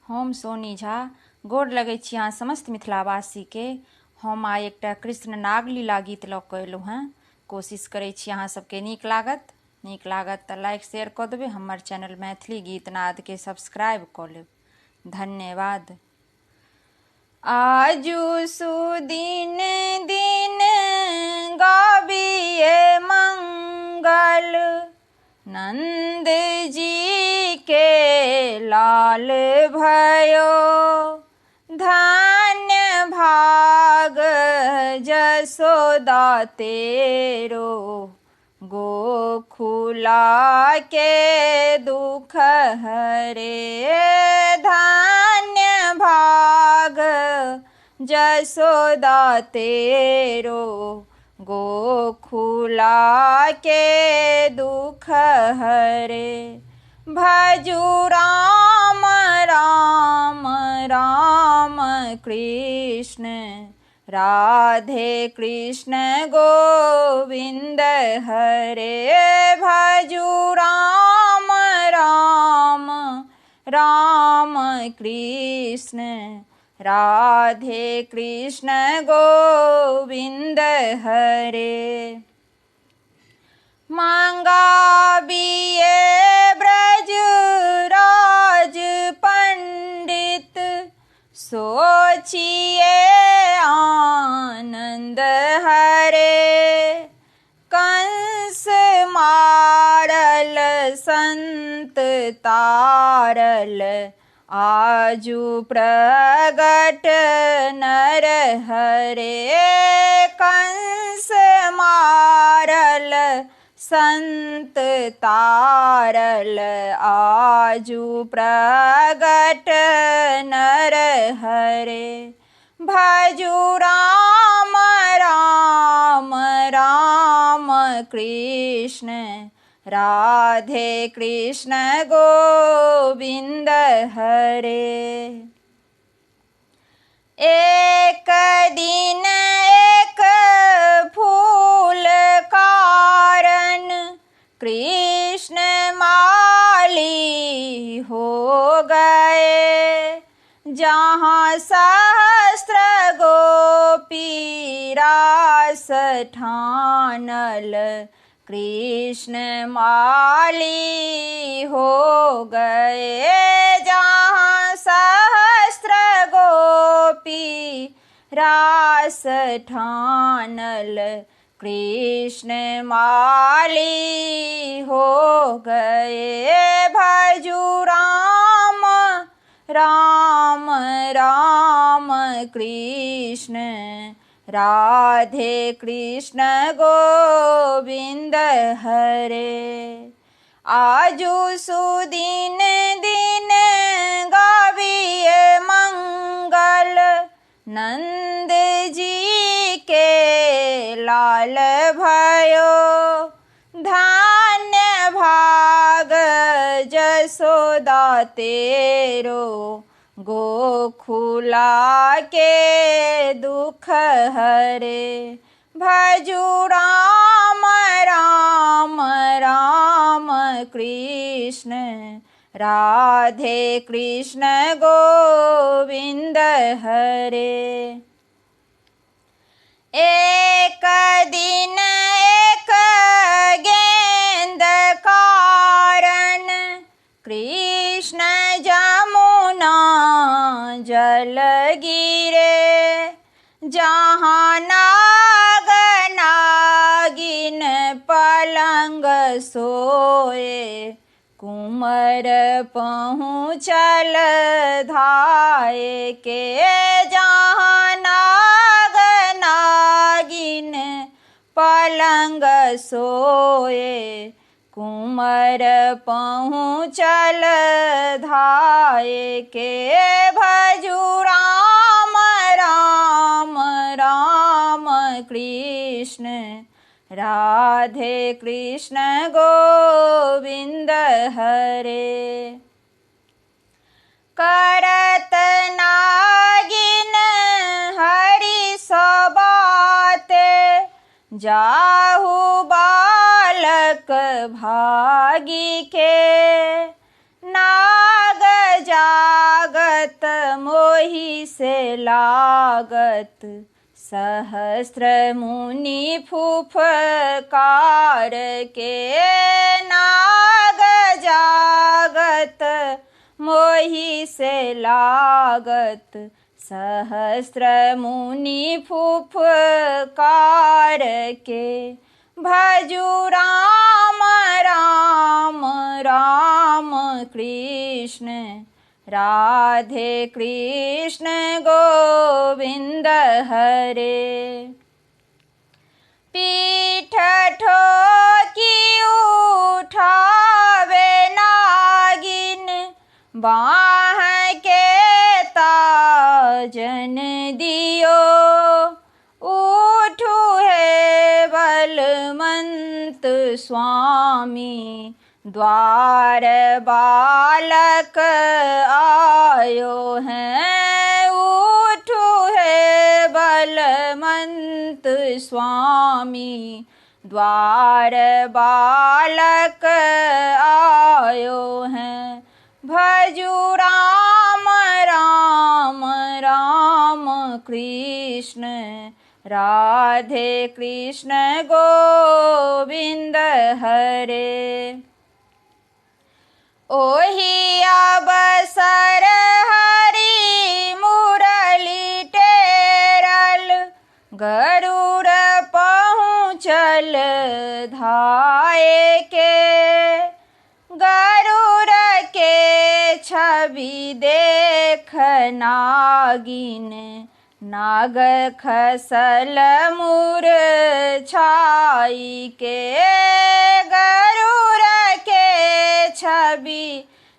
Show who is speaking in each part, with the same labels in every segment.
Speaker 1: हम सोनी झा गोर लगै छी अहाँ समस्त मिथिलावासी के। हम आइ एकटा कृष्ण नागलीला गीत लऽ कऽ एलहुँ हेँ। कोशिश करै छी अहाँ सबके नीक लागत तऽ लाइक शेयर कऽ देबै। हमर चैनल मैथिली गीत नादके सब्सक्राइब कऽ लेब। धन्यवाद। आजू सुदिन दिन गाबिए मंगल, नंद जी के लाल भयो। धन्य भाग जसोदा तेरो, गोकुला के दुख हरे। धन्य भाग जसोदा तेरो, गोकुला के दुख हरे। भजू राम राम राम कृष्ण, राधे कृष्ण गोविंद हरे। भजू राम राम राम कृष्ण, राधे कृष्ण गोविंद हरे। मंगाबिए ब्रज राज पंडित, सोचिए आनंद हरे। कंस मारल संत तारल, आजू प्रगट नर हरे। कंस मारल संत तारल, आजू प्रगट नर हरे। भजू राम राम राम कृष्ण, राधे कृष्ण गोविंद हरे। एक दिन एक फूल कारण, कृष्ण माली हो गए। जहाँ सहस्त्र गोपी रास ठानल, कृष्ण माली हो गए। जहाँ सहस्त्र गोपी रास ठानल, कृष्ण माली हो गए। भजू राम राम राम कृष्ण, राधे कृष्ण गोविंद हरे। आजू सुदिन दिन गाबिए मंगल, नंद जी के लाल भयो। धन्य भाग जसोदा तेरो, गोकुला के दुख हरे। भजू राम राम राम कृष्ण, राधे कृष्ण गोविंद हरे। एक दिन एक गेंद कारण, कृष्ण जमुना जल गिरे। जहाँ नाग नागिन पलंग सोए, कुंवर पहुँचल धाये के। जहाँ नाग नागिन पलंग सोए, कुंवर पहुँचल धाये के। भजू राम राम राम कृष्ण, राधे कृष्ण गोविंद हरे। करत नागिन हरि सबाते, जाहु बालक भागी के। नाग जाग ओही से लागत सहस्र मुनि फुफकार के नाग जागत मोही से लागत सहस्र मुनि फुफकार के भजु राम राम राम कृष्ण राधे कृष्ण गोविंद हरे। पीठ ठोकी उठावे नागिन बाह के ताजन दियो उठू है बलवंत स्वामी द्वार बालक आयो हैं उठू है बलवंत स्वामी द्वार बालक आयो हैं भजु राम राम राम कृष्ण राधे कृष्ण गोविंद हरे। ओही अवसर हरि मुरली टेरल गरुड़ पहुँचल धाये के गरुड़ के छवि देख नागिन नाग खसल मूर्छाई के गरुड़ के छवि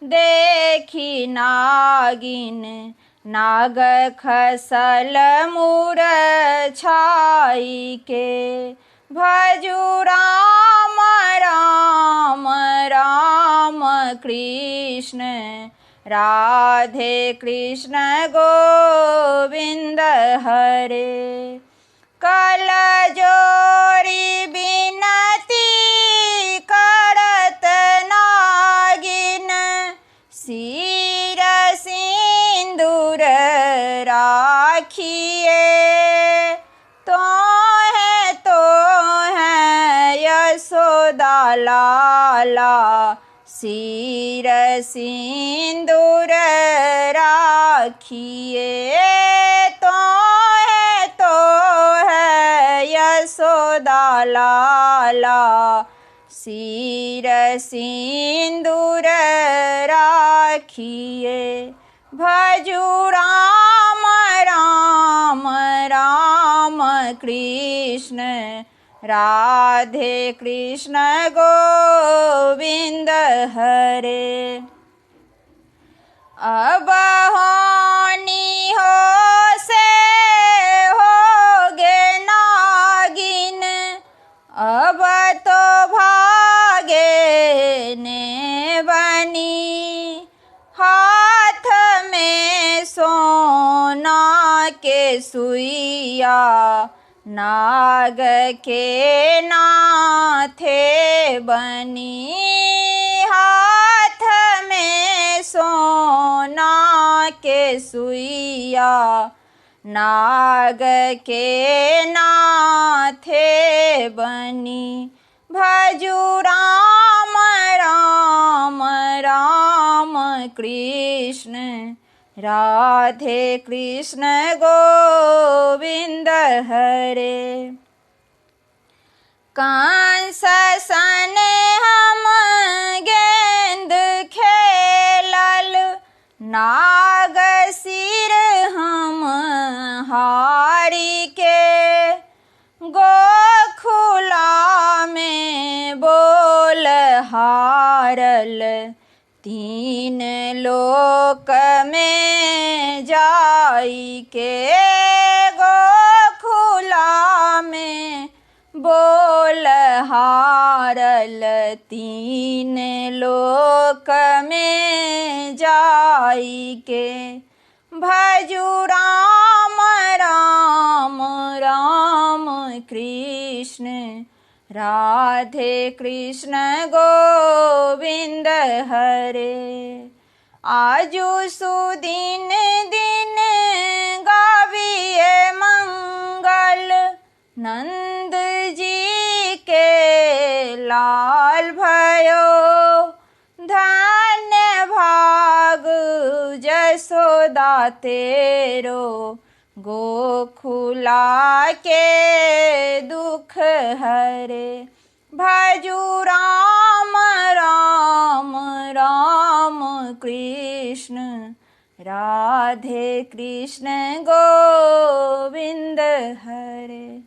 Speaker 1: देखी नागिन नाग खसल मूर्छाई के भजु राम राम राम कृष्ण राधे कृष्ण गोविंद हरे। कल जोरी बिनती करत नागिन सिर सिंदूर राखिए तो है यशोदा लाला सिर सिंदूर राखिए तो है यशोदा लाला सिर सिंदूर राखिए भजु राम राम राम कृष्ण राधे कृष्ण गोविंद हरे। अब होनी हो से होगे नागिन अब तो भागे ने बनी हाथ में सोना के सुइया नाग के नाथे बनी हाथ में सोना के सुइया नाग के नाथे बनी भजु राम राम राम कृष्ण राधे कृष्ण गोविंद हरे। कंस सने हम गेंद खेलल नाग सिर हम हारी के गोखुला में बोल हारल तीन लोक में जाई के गोखुला में बोल हारल तीन लोक में जाई के भजु राम राम राम कृष्ण राधे कृष्ण गोविंद हरे। आजु सुदिन दिन लाल भयो धन्य भाग जसोदा तेरो गोखुला के दुख हरे। भजू राम राम राम कृष्ण राधे कृष्ण गोविंद हरे।